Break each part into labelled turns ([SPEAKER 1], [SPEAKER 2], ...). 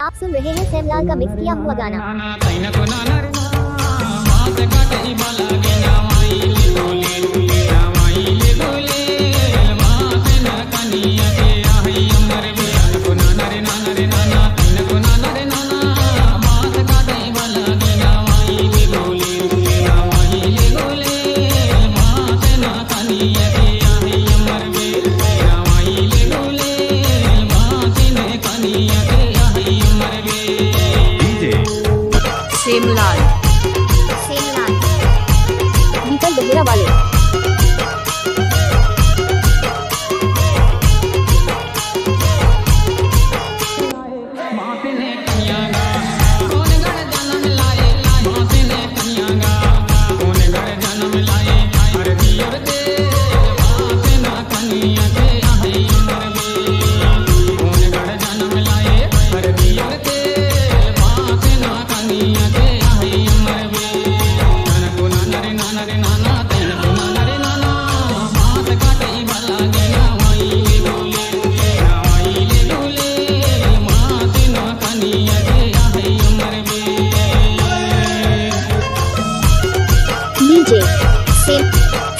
[SPEAKER 1] आप सुन रहे हैं सेमलाल का मिक्स किया हुआ गाना।
[SPEAKER 2] सेमलाल
[SPEAKER 1] बीतल बहेरा वाले।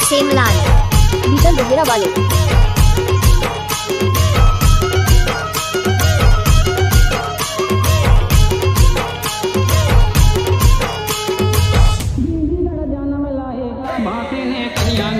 [SPEAKER 1] सेमलाल बीतल बहेरा वाले।
[SPEAKER 3] जानम लाए बातें ने करियां